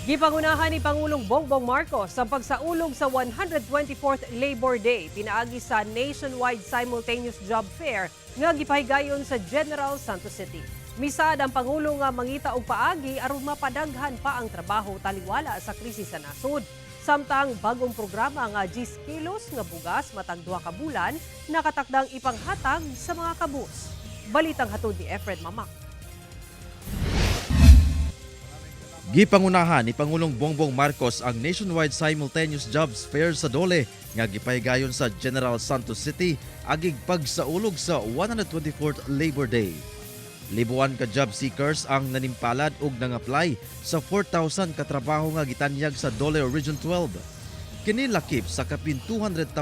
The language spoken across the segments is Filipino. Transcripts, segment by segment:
Gipangunahan ni Pangulong Bongbong Marcos ang pagsaulog sa 124th Labor Day pinaagi sa nationwide simultaneous job fair nga gipahigayon sa General Santos City. Misad ang Pangulo nga mangita og paagi aron mapadaghan pa ang trabaho taliwala sa krisis sa nasod. Samtang bagong programa nga 10 kilos nga bugas matag 2 ka bulan nakatakdang ipanghatag sa mga kabus. Balitang hatod ni Efred Mamak. Gipangunahan ni Pangulong Bongbong Marcos ang nationwide simultaneous jobs fair sa Dole nga gipahigayon sa General Santos City agig pagsaulog sa 124th Labor Day. Libuan ka job seekers ang nanimpalad ug nang-apply sa 4,000 ka trabaho nga gitanyag sa Dole Region 12. Kini lakip sa kapin 200,000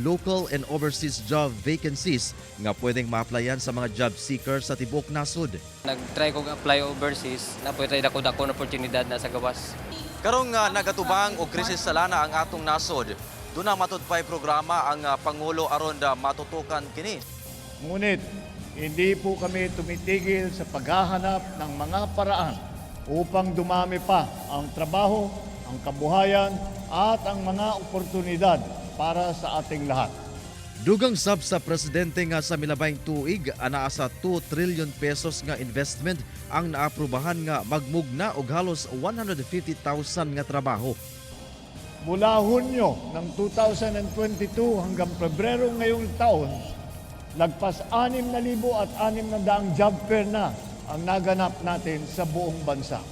local and overseas job vacancies nga pwedeng ma-applyan sa mga job seekers sa tibuok nasod. Nag-try ko apply overseas, na pwede dako-dako na oportunidad na sa gawas. Karong nga nagatubang og krisis sa lana ang atong nasod, doon na matudpay programa ang Pangulo aron matutukan kini. Ngunit hindi po kami tumitigil sa paghahanap ng mga paraan upang dumami pa ang trabaho, ang kabuhayan at ang mga oportunidad para sa ating lahat. Dugang sab sa presidente nga sa milabayng tuig anaa sa 2 trillion pesos nga investment ang naaprubahan nga magmugna og halos 150,000 nga trabaho. Mula Hunyo ng 2022 hanggang Pebrero ngayong taon, lagpas 6,600 job fair na ang naganap natin sa buong bansa.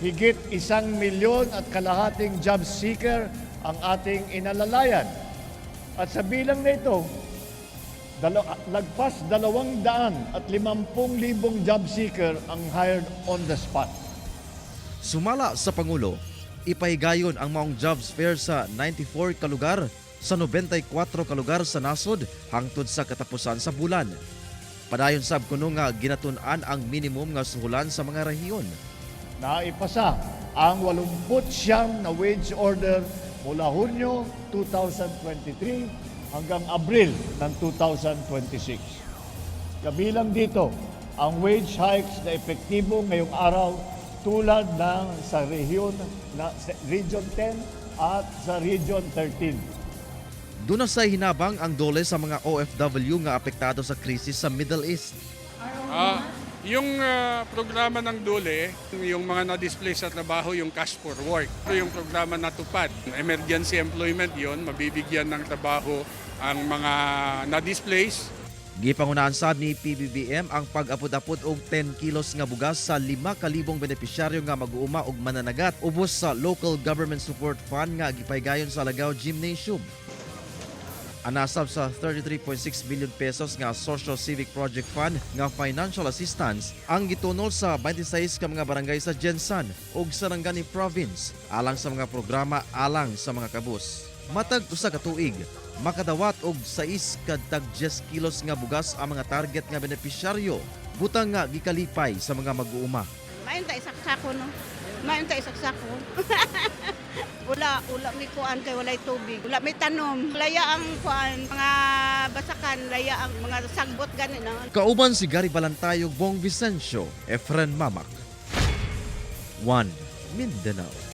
Higit 1 milyon at kalahating job seeker ang ating inalalayan. At sa bilang na ito, lagpas 250,000 job seeker ang hired on the spot. Sumala sa Pangulo, ipahigayon ang maong jobs fair sa 94 ka lugar sa 94 ka lugar sa nasod hangtod sa katapusan sa bulan. Padayon sab kuno nga ginatun-an ang minimum nga suhulan sa mga rehiyon. Naipasa ang 89 na wage order mula Hunyo 2023 hanggang Abril ng 2026. Kabilang dito ang wage hikes na epektibo ngayong araw tulad ng sa Region 10 at sa Region 13. Doon na sa hinabang ang dole sa mga OFW nga apektado sa krisis sa Middle East. Yung programa ng DOLE, yung mga na-display sa trabaho, yung cash for work. Ito yung programa na tupad. Emergency employment yon, mabibigyan ng trabaho ang mga na-displace. Gipangunahan sab ni PBBM ang pag-apod-apod og 10 kilos nga bugas sa 5,000 benepisyaryo nga mag-uuma og mananagat ubos sa Local Government Support Fund nga gipahigayon sa Lagao Gymnasium. Anasab sa 33.6 billion pesos nga Social Civic Project Fund nga financial assistance ang gitunol sa 26 ka mga barangay sa Jensan ug Sarangani Province alang sa mga programa alang sa mga kabus. Matag usa ka tuig, makadawat og 6 kadtag 10 kilos nga bugas ang mga target nga benepisyaryo butang nga gikalipay sa mga mag-uuma. Mayon ta isak sako no. Mayon ta isak sako. Ula may kuan kay walay tubig. Ula may tanom. Laya ang kuan mga basakan, laya ang mga sagbot gani na. Kauban si Gary Balantayog, Bong Vicencio, Efren Mamak. 1 Mindanao.